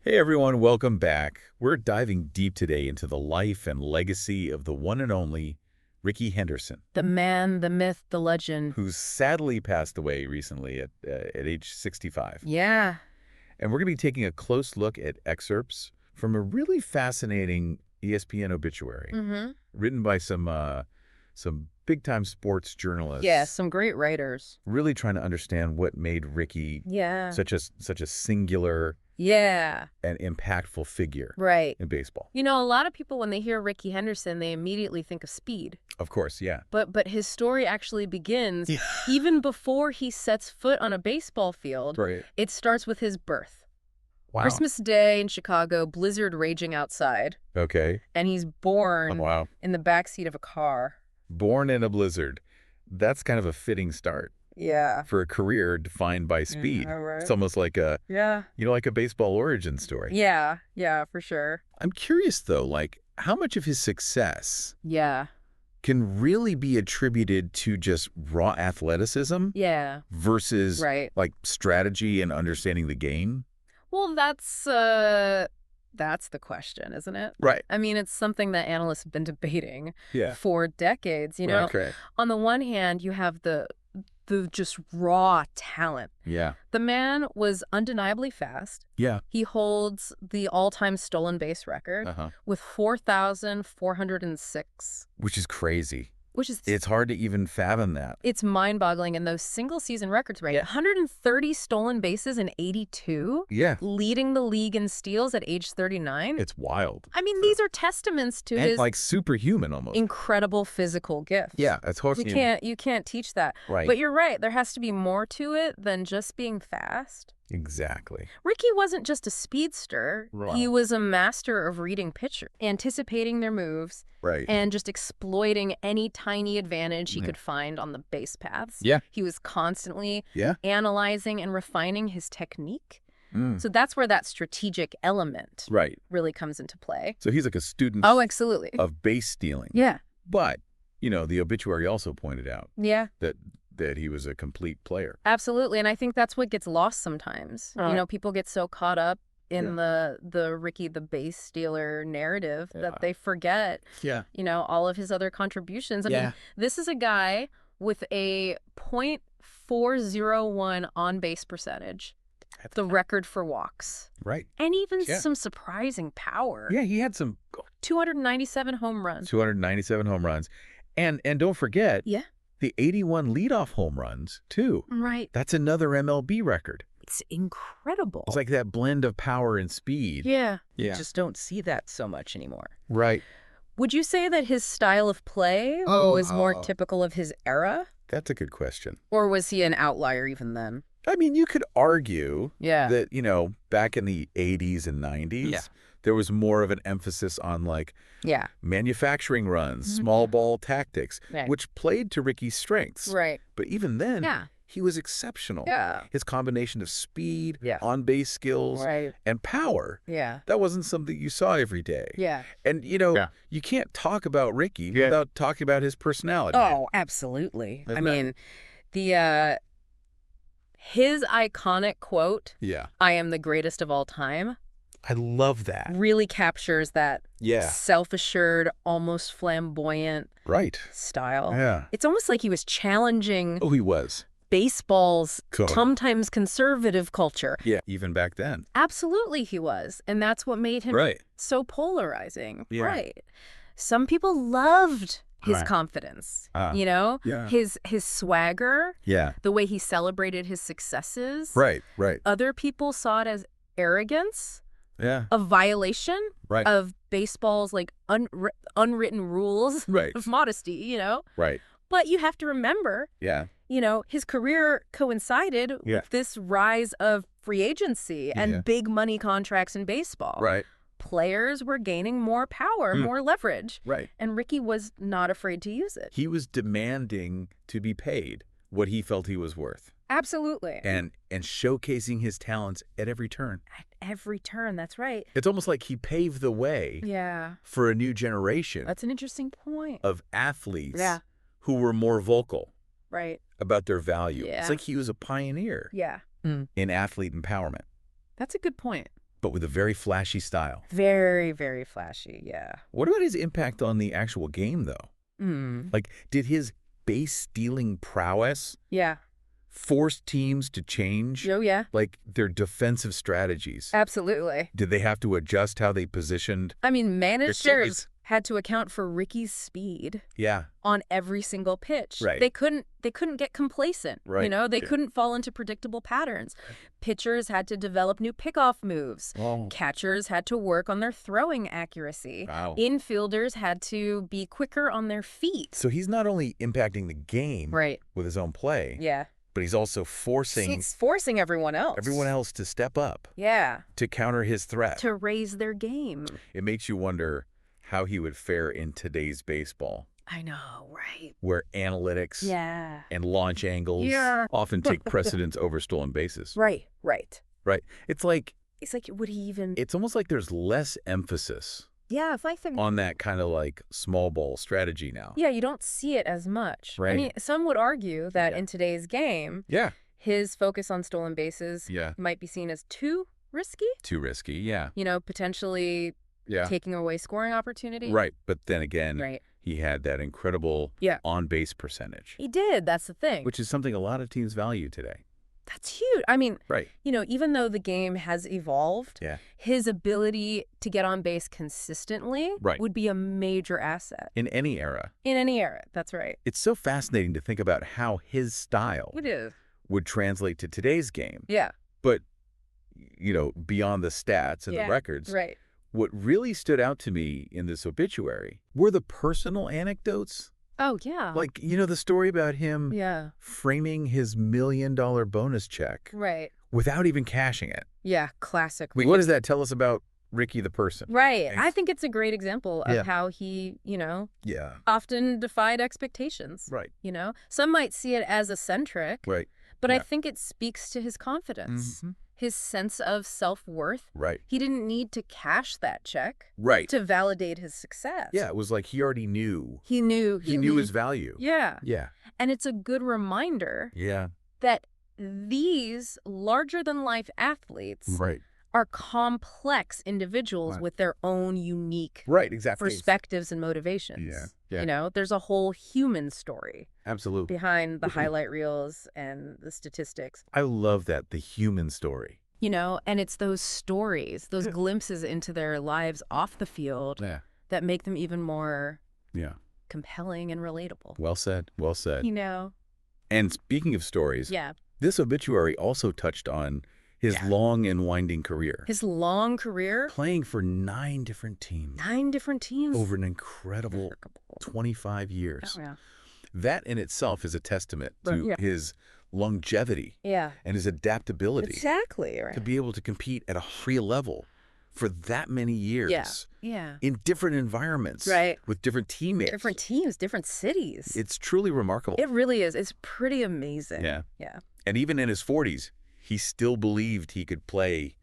Hey everyone, welcome back. We're diving deep today into the life and legacy of the one and only Rickey Henderson, The man, the myth, the legend. who sadly passed away recently at age 65. Yeah. And we're going to be taking a close look at excerpts from a really fascinating ESPN obituary Mm-hmm. written by some big-time sports journalists. Yeah, some great writers. Really trying to understand what made Rickey Yeah. such a singular Yeah. and impactful figure Right. in baseball. You know, a lot of people, when they hear Rickey Henderson, they immediately think of speed. Of course, yeah. But his story actually begins Yeah. even before he sets foot on a baseball field. Right. It starts with his birth. Wow. Christmas Day in Chicago, blizzard raging outside, Okay. and he's born Wow. in the backseat of a car. Born in a blizzard. That's kind of a fitting start Yeah. for a career defined by speed. Yeah, right. It's almost like Yeah. like a baseball origin story. Yeah. Yeah, for sure. I'm curious though, like how much of his success Yeah. can really be attributed to just raw athleticism Yeah. versus Right. like strategy and understanding the game? Well, that's the question, isn't it? Right. I mean, it's something that analysts have been debating Yeah. for decades, you know. Okay. On the one hand, you have the just raw talent. Yeah. The man was undeniably fast. Yeah. He holds the all-time stolen base record with 4,406, Which is crazy. which is It's hard to even fathom that. it's mind-boggling. And those single-season records, right? Yeah. 130 stolen bases in 82, Yeah. leading the league in steals at age 39. It's wild. I mean, these are testaments to And his like superhuman almost. incredible physical gifts. Yeah, that's totally You can't teach that. right. But you're right. There has to be more to it than just being fast. Exactly. Rickey wasn't just a speedster. Wow. He was a master of reading pitchers, anticipating their moves, Right. and just exploiting any tiny advantage he Yeah. could find on the base paths. Yeah. He was constantly Yeah. analyzing and refining his technique. Mm. So that's where that strategic element Right. really comes into play. So he's like a student Oh, absolutely. of base stealing. Yeah. But, the obituary also pointed out Yeah. that he was a complete player. Absolutely. And I think that's what gets lost sometimes. You know, people get so caught up in the Rickey the base stealer narrative Yeah. that they forget, Yeah. all of his other contributions. I mean, this is a guy with a .401 on-base percentage, the record for walks, Right. and even Yeah. some surprising power. Yeah, he had some 297 home runs. 297 home runs. And don't forget Yeah. the 81 leadoff home runs, too. Right. That's another MLB record. It's incredible. It's like that blend of power and speed. Yeah. Yeah. You just don't see that so much anymore. Right. Would you say that his style of play was more typical of his era? That's a good question. Or was he an outlier even then? I mean, you could argue Yeah. that, back in the 80s and 90s, there was more of an emphasis on like Yeah. manufacturing runs, small ball tactics, Right. which played to Rickey's strengths. Right. But even then, Yeah. he was exceptional. Yeah. His combination of speed, Yeah. on-base skills, Right. and power, Yeah. that wasn't something you saw every day. Yeah. And, you can't talk about Rickey without talking about his personality. Oh, absolutely. That's I right. mean, his iconic quote, Yeah. "I am the greatest of all time," I love that. really captures that Yeah. self-assured, almost flamboyant Right. style. Yeah. It's almost like he was challenging Oh, he was. baseball's Cool. sometimes conservative culture. Yeah. Even back then. Absolutely he was. And that's what made him Right. so polarizing. Yeah. Right. Some people loved his Right. confidence, Yeah. his swagger, Yeah. the way he celebrated his successes. Right. Right. Other people saw it as arrogance, Yeah. a violation Right. of baseball's like unwritten rules Right. of modesty, Right. But you have to remember, Yeah. his career coincided Yeah. with this rise of free agency and Yeah. big money contracts in baseball. Right. Players were gaining more power, more leverage, Right. and Rickey was not afraid to use it. He was demanding to be paid what he felt he was worth Absolutely. and showcasing his talents at every turn. At every turn, that's right. It's almost like he paved the way Yeah, for a new generation that's an interesting point. of athletes Yeah. who were more vocal Right. about their value. Yeah. It's like he was a pioneer Yeah, in athlete empowerment. that's a good point. but with a very flashy style. Very, very flashy, yeah. What about his impact on the actual game, though? Like, did his base-stealing prowess Yeah. force teams to change, Oh, yeah. like, their defensive strategies? Absolutely. Did they have to adjust how they positioned? I mean, managers teammates. had to account for Rickey's speed Yeah. on every single pitch. Right. They couldn't get complacent. Right. You know, they Yeah. couldn't fall into predictable patterns. Pitchers had to develop new pickoff moves. Oh. Catchers had to work on their throwing accuracy. Wow. Infielders had to be quicker on their feet. So he's not only impacting the game Right. with his own play, Yeah. but he's also forcing It's forcing everyone else. to step up Yeah. to counter his threat. To raise their game. It makes you wonder how he would fare in today's baseball, I know, right? where analytics Yeah. and launch angles Yeah. often take precedence over stolen bases. Right. Right. Right. It's like, It's like, would he even? it's almost like there's less emphasis Yeah, if I think. on that kind of like small ball strategy now. Yeah, you don't see it as much. I Right. mean, some would argue that Yeah. in today's game, Yeah. his focus on stolen bases Yeah. might be seen as too risky. Too risky. Yeah. You know, potentially Yeah. taking away scoring opportunity. Right. But then again, Right. he had that incredible Yeah. on-base percentage, He did. That's the thing. which is something a lot of teams value today. That's huge. I mean, Right. you know, even though the game has evolved, Yeah. his ability to get on base consistently Right. would be a major asset In any era. in any era. That's right. It's so fascinating to think about how his style It is. would translate to today's game. Yeah. But, you know, beyond the stats and Yeah, the records, Right. what really stood out to me in this obituary were the personal anecdotes. Oh, yeah. Like, you know, the story about him Yeah. framing his $1 million bonus check Right. without even cashing it. Yeah. Classic. What does that tell us about Rickey the person? Right. Thanks. I think it's a great example of Yeah. how he, you know, Yeah. often defied expectations. Right. You know, some might see it as eccentric, Right. but I Yeah. think it speaks to his confidence, Mhm. his sense of self-worth. Right. He didn't need to cash that check Right. to validate his success. Yeah, it was like he already knew. He knew. He knew his value. Yeah. Yeah. And it's a good reminder Yeah. that these larger-than-life athletes Right. are complex individuals Right. with their own unique Right, exactly. perspectives and motivations. Yeah, yeah. You know, there's a whole human story Absolutely. behind the highlight reels and the statistics. I love that, the human story. You know, and it's those stories, those Yeah. glimpses into their lives off the field Yeah. that make them even more Yeah. compelling and relatable. Well said. Well said. You know? And speaking of stories, Yeah. this obituary also touched on his Yeah. long and winding career. His long career, Playing for 9 different teams 9 different teams. over an incredible Remarkable. 25 years. Oh, yeah. That in itself is a testament to Yeah. his longevity Yeah. and his adaptability Exactly. Right. to be able to compete at a high level for that many years. Yeah. Yeah. In different environments. Right. With different teammates. Different teams, different cities. It's truly remarkable. It really is. It's pretty amazing. Yeah. Yeah. And even in his 40s, he still believed he could play,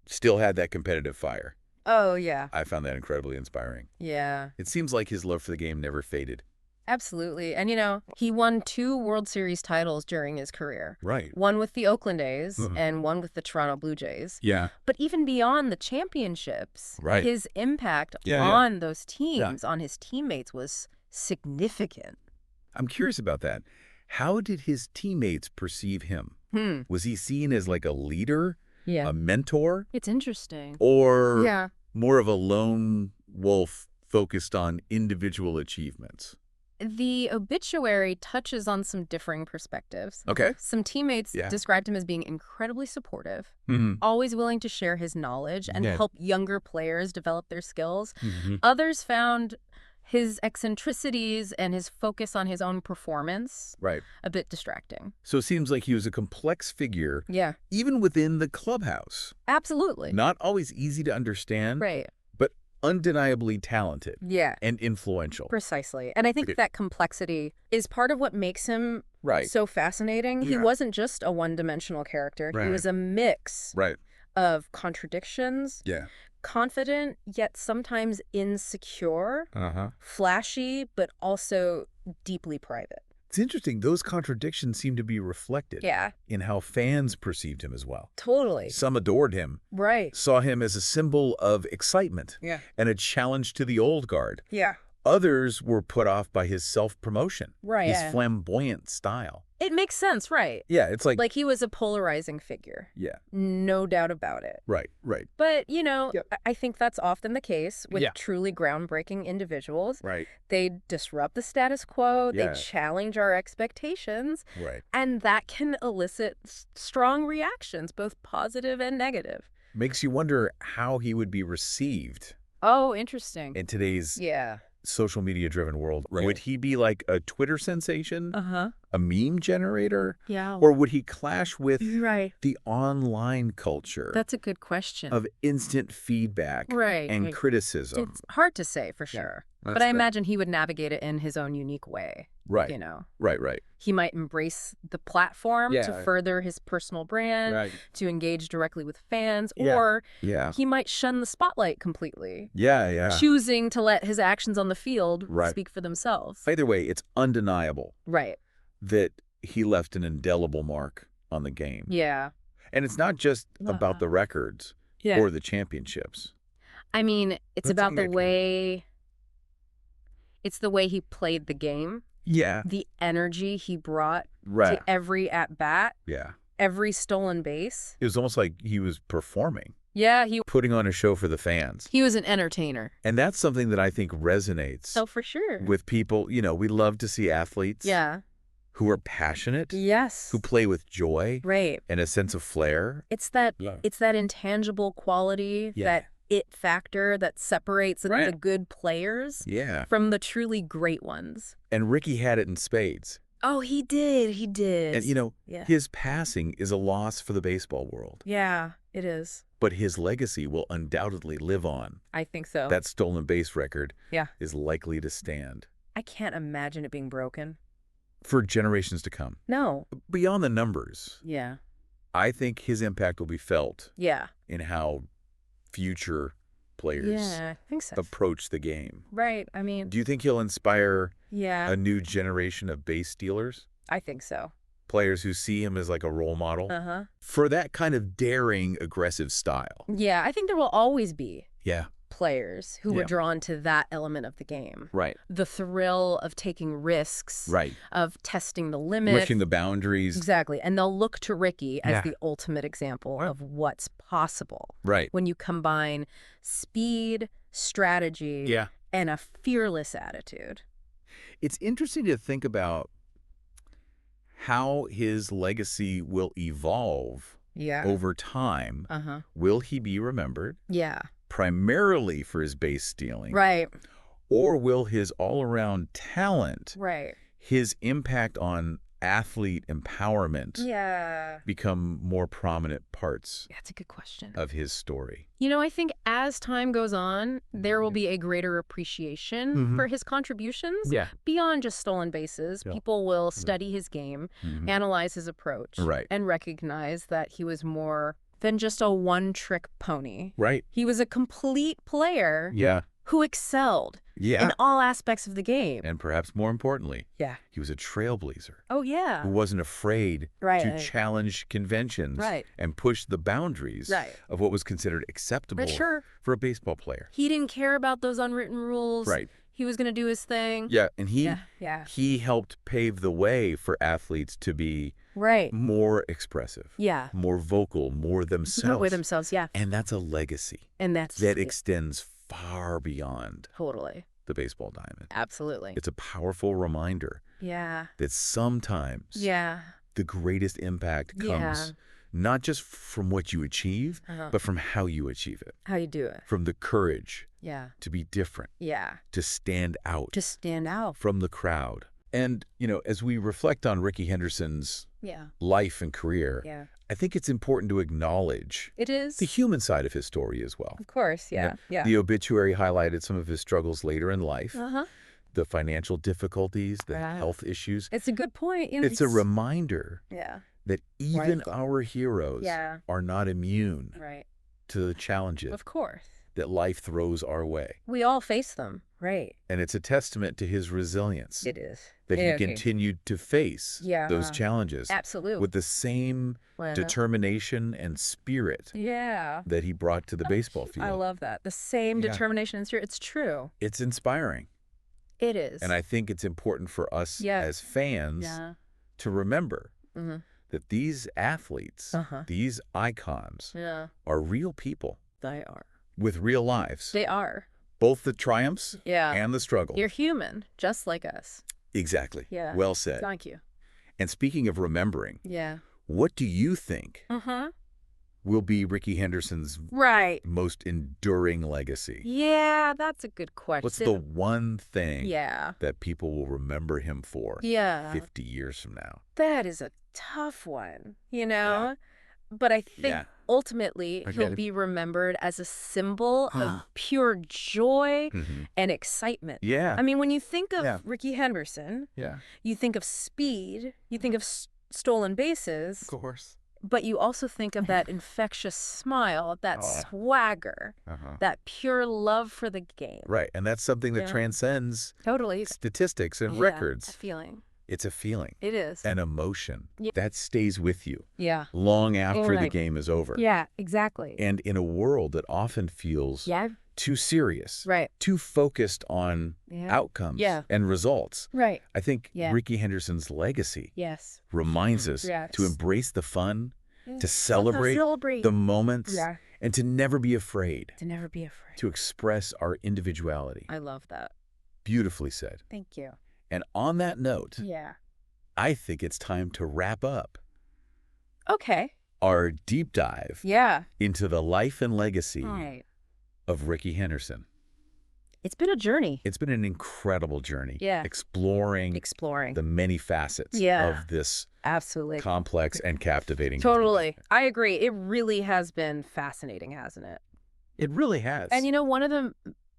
still had that competitive fire. Oh, yeah. I found that incredibly inspiring. Yeah. It seems like his love for the game never faded. Absolutely. And, you know, he won 2 World Series titles during his career. Right. One with the Oakland A's Mhm. and one with the Toronto Blue Jays. Yeah. But even beyond the championships, Right. his impact Yeah, yeah. on those teams, on his teammates, was significant. I'm curious about that. How did his teammates perceive him? Was he seen as like a leader, Yeah. a mentor, It's interesting. or Yeah. more of a lone wolf focused on individual achievements? The obituary touches on some differing perspectives. Okay. Some teammates Yeah. described him as being incredibly supportive, Mm-hmm. always willing to share his knowledge and Yeah. help younger players develop their skills. Mm-hmm. Others found his eccentricities and his focus on his own performance Right. a bit distracting. So it seems like he was a complex figure, Yeah, even within the clubhouse. absolutely. Not always easy to understand, Right. but undeniably talented Yeah, and influential. precisely. And I think Okay. that complexity is part of what makes him Right. so fascinating. He Yeah. wasn't just a one-dimensional character. Right. He was a mix Right. of contradictions, Yeah. confident yet sometimes insecure, Uh-huh. flashy but also deeply private. It's interesting. Those contradictions seem to be reflected Yeah, in how fans perceived him as well. totally. Some adored him, Right. saw him as a symbol of excitement Yeah. and a challenge to the old guard. Yeah. Others were put off by his self-promotion, Right. his Yeah. flamboyant style. It makes sense, right? Yeah, it's like He was a polarizing figure. yeah, No doubt about it. right. But, Yep. I think that's often the case with Yeah. truly groundbreaking individuals. Right. They disrupt the status quo, Yeah. they challenge our expectations, Right. and that can elicit strong reactions, both positive and negative. Makes you wonder how he would be received Oh, interesting. in today's Yeah. social media-driven world. Right. Would he be like a Twitter sensation, Uh-huh. a meme generator, Yeah. or would he clash with Right. the online culture That's a good question. of instant feedback Right. and Right. criticism? It's hard to say for Yeah. sure. That's But I fair. imagine he would navigate it in his own unique way. Right. Right. He might embrace the platform to Yeah. further his personal brand, Right. to engage directly with fans, Yeah. or Yeah. he might shun the spotlight completely, Yeah. choosing to let his actions on the field Right. speak for themselves. Either way, it's undeniable Right. that he left an indelible mark on the game. Yeah. And it's not just Uh-huh. about the records Yeah. or the championships. I mean, it's That's about the something way... It's the way he played the game, Yeah. the energy he brought Right. to every at-bat, Yeah. every stolen base. It was almost like he was performing, Yeah, putting on a show for the fans. he was an entertainer. And that's something that I think resonates Oh, for sure. with people. You know, we love to see athletes Yeah. who are passionate, Yes. who play with joy Right. and a sense of flair. It's that Yeah. it's that intangible quality, Yeah. that it factor that separates the Right. good players Yeah. from the truly great ones. And Rickey had it in spades. Oh, he did. He did. And, you know, Yeah. his passing is a loss for the baseball world. Yeah, it is. But his legacy will undoubtedly live on. I think so. That stolen base record Yeah. is likely to stand I can't imagine it being broken. for generations to come. No. Beyond the numbers, Yeah. I think his impact will be felt Yeah. in how future players Yeah, I think so. approach the game. Right. I mean, Do you think he'll inspire yeah, a new generation of base stealers? I think so. Players who see him as like a role model Uh-huh. for that kind of daring, aggressive style. Yeah, I think there will always be Yeah. players who were Yeah. drawn to that element of the game. Right. The thrill of taking risks, Right. of testing the limits. Pushing the boundaries. Exactly. And they'll look to Rickey as Yeah. the ultimate example Right. of what's possible Right. when you combine speed, strategy, Yeah. and a fearless attitude. It's interesting to think about how his legacy will evolve Yeah. over time. Uh-huh. Will he be remembered Yeah. primarily for his base stealing? Right. Or will his all-around talent, Right. his impact on athlete empowerment Yeah. become more prominent parts That's a good question. of his story? I think as time goes on, there will be a greater appreciation Mhm. for his contributions Yeah. beyond just stolen bases. Yeah. People will study his game, analyze his approach, Right. and recognize that he was more than just a one-trick pony. Right. He was a complete player Yeah. who excelled Yeah. in all aspects of the game. And perhaps more importantly, Yeah. he was a trailblazer Oh, yeah. who wasn't afraid Right. to challenge conventions Right. and push the boundaries Right. of what was considered acceptable But sure, for a baseball player. he didn't care about those unwritten rules. Right. He was going to do his thing. Yeah, and Yeah. he helped pave the way for athletes to be Right. more expressive, Yeah. more vocal, more themselves. With themselves, yeah. And that's a legacy And that's that extends far beyond totally. the baseball diamond. Absolutely. It's a powerful reminder Yeah. that sometimes Yeah. the greatest impact comes Yeah. not just from what you achieve, Uh-huh. but from how you achieve it, How you do it. from the courage Yeah. to be different, Yeah. to stand out To stand out. from the crowd. And, as we reflect on Rickey Henderson's Yeah. life and career, Yeah. I think it's important to acknowledge It is. the human side of his story as well. Of course. You Yeah. know, Yeah. The obituary highlighted some of his struggles later in life, Uh-huh. the financial difficulties, the Right. health issues. It's a good point. It's a reminder Yeah. that even Right. our heroes Yeah. are not immune Right. to the challenges Of course. that life throws our way. We all face them. Right. And it's a testament to his resilience It is. that Yeah, he okay. continued to face those Yeah. challenges Absolutely. with the same determination and spirit Yeah. that he brought to the baseball field. I love that. The same Yeah. determination and spirit. It's true. It's inspiring. It is. And I think it's important for us Yes. as fans Yeah. to remember Mm-hmm. that these athletes, these icons, Yeah. are real people They are. with real lives. They are. Both the triumphs Yeah. and the struggles. You're human, just like us. Exactly. Yeah. Well said. Thank you. And speaking of remembering, Yeah. what do you think Uh-huh. will be Rickey Henderson's Right. most enduring legacy? Yeah, that's a good question. What's the one thing Yeah. that people will remember him for Yeah. 50 years from now? That is a tough one, you know? But I think Yeah. ultimately Okay. he'll be remembered as a symbol of pure joy Mhm. and excitement. Yeah. I mean, when you think of Yeah. Rickey Henderson, Yeah. you think of speed, you think of stolen bases, Of course. but you also think of that infectious smile, that swagger, that pure love for the game. Right. And that's something that Yeah. transcends Totally. statistics and Yeah, records. a feeling. It's a feeling, It is. an emotion Yeah. that stays with you Yeah. long after the Right. game is over. Yeah, exactly. And in a world that often feels Yeah. too serious, Right. too focused on Yeah. outcomes Yeah. and results, Right. I think Yeah. Rickey Henderson's legacy Yes. reminds us Yes. to embrace the fun, Yeah. to celebrate Celebrate. the moments, Yeah. and to never be afraid To never be afraid. to express our individuality. I love that. Beautifully said. Thank you. And on that note, Yeah. I think it's time to wrap up Okay. our deep dive Yeah. into the life and legacy All right. of Rickey Henderson. It's been a journey. It's been an incredible journey. Yeah. Exploring Exploring. the many facets Yeah. of this Absolutely. complex and captivating. Totally. I agree. It really has been fascinating, hasn't it? It really has. And you know, one of the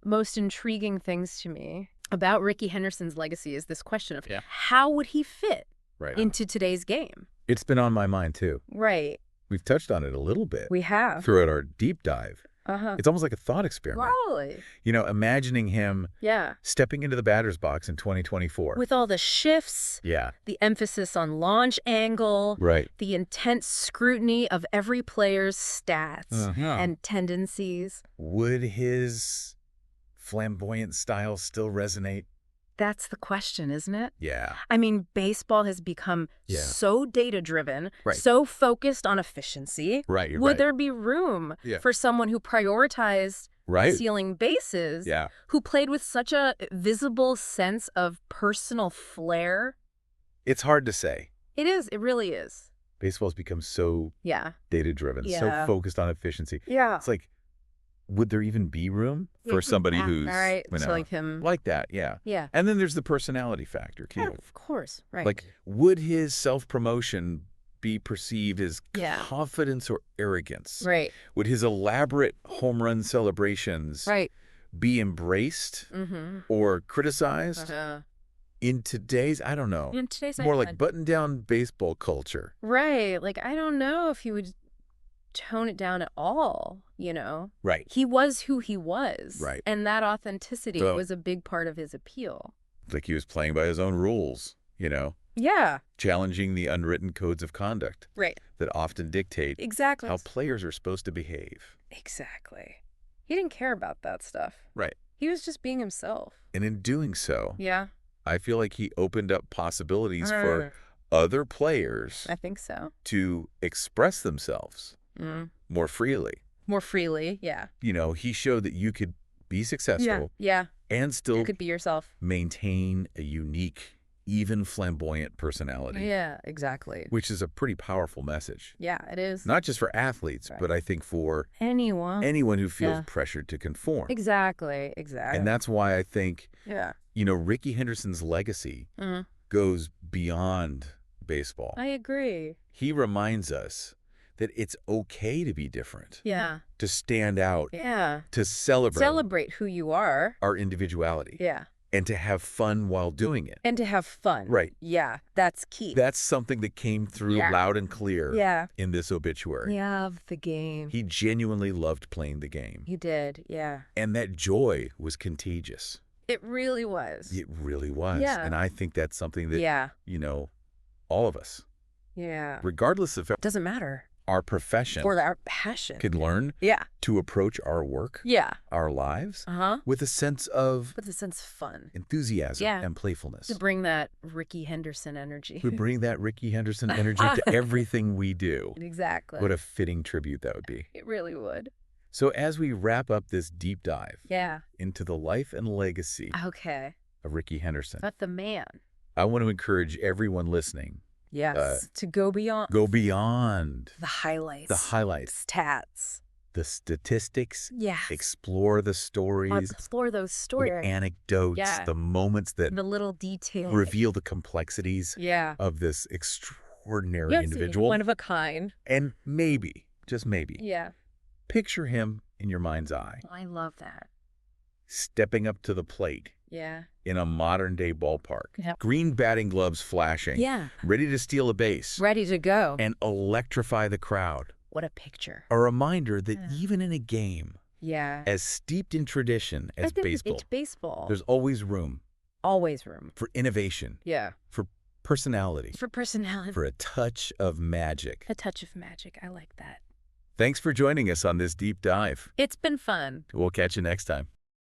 most intriguing things to me about Rickey Henderson's legacy is this question of how would he fit right. into today's game? It's been on my mind too. Right. We've touched on it a little bit We have. throughout our deep dive. Uh-huh. It's almost like a thought experiment. Probably. You know, imagining him Yeah. stepping into the batter's box in 2024. With all the shifts, Yeah. the emphasis on launch angle, Right. the intense scrutiny of every player's stats Uh-huh. and tendencies. Would his flamboyant style still resonate? That's the question, isn't it? Yeah. I mean, baseball has become Yeah. so data-driven, Right. so focused on efficiency. Right. You're Would right. there be room for someone who prioritized Right. stealing bases, Yeah. who played with such a visible sense of personal flair? It's hard to say. It is. It really is. Baseball's become so Yeah. data-driven, so Yeah. focused on efficiency. Yeah. It's like, would there even be room for somebody who's all right. you So know, like him. like that? Yeah. Yeah. And then there's the personality factor, too. Yeah, of course. Right. Like, would his self-promotion be perceived as Yeah. confidence or arrogance? right. Would his elaborate home run celebrations Right. be embraced Mm-hmm. or criticized Uh-huh. in today's, I don't know, In today's more iPad. like button-down baseball culture? Right. Like, I don't know if he would tone it down at all, you know? Right. He was who he was. Right. And that authenticity So- was a big part of his appeal. Like he was playing by his own rules, you know, Yeah. challenging the unwritten codes of conduct Right. that often dictate Exactly. how players are supposed to behave. Exactly. He didn't care about that stuff. Right. He was just being himself. And in doing so, Yeah. I feel like he opened up possibilities Uh. for other players I think so. to express themselves Mm. more freely. More freely. Yeah. You know, he showed that you could be successful Yeah. and still You could be yourself. maintain a unique, even flamboyant personality, Yeah, exactly. which is a pretty powerful message. Yeah, it is. Not just for athletes, Right. but I think for Anyone. anyone who feels Yeah. pressured to conform. Exactly. Exactly. And that's why I think, Yeah. you know, Rickey Henderson's legacy Mm. goes beyond baseball. I agree. He reminds us that it's okay to be different, Yeah. to stand out, Yeah. to celebrate Celebrate who you are. our individuality. Yeah. and to have fun while doing it. And to have fun. Right. Yeah, that's key. That's something that came through loud and clear Yeah. in this obituary. Love the game. He genuinely loved playing the game. He did, yeah. And that joy was contagious. It really was. It really was. Yeah. And I think that's something that, Yeah. you know, all of us, Yeah. regardless of Doesn't matter. our profession, Or our passion. can learn Yeah. to approach our work, Yeah. our lives, Uh-huh. with a sense of With a sense of fun. enthusiasm Yeah. and playfulness. To bring that Rickey Henderson energy. We bring that Rickey Henderson energy to everything we do. Exactly. What a fitting tribute that would be. It really would. So as we wrap up this deep dive Yeah. into the life and legacy Okay. of Rickey Henderson, But the man. I want to encourage everyone listening, Yes. To go beyond go beyond the highlights. the highlights, Stats. the statistics, Yeah. explore the stories, Explore those the stories. anecdotes, Yeah. the moments that The little details. reveal the complexities Yeah. of this extraordinary Yes, individual. one of a kind. And maybe, just maybe, Yeah. picture him in your mind's eye, I love that. stepping up to the plate Yeah. in a modern-day ballpark. Yep. Green batting gloves flashing, Yeah. ready to steal a base, Ready to go. and electrify the crowd. What a picture. A reminder that Yeah. even in a game Yeah. as steeped in tradition as baseball, It's baseball. there's always room always room. for innovation, Yeah. for personality, For personality. for a touch of magic. A touch of magic. I like that. Thanks for joining us on this deep dive. It's been fun. We'll catch you next time.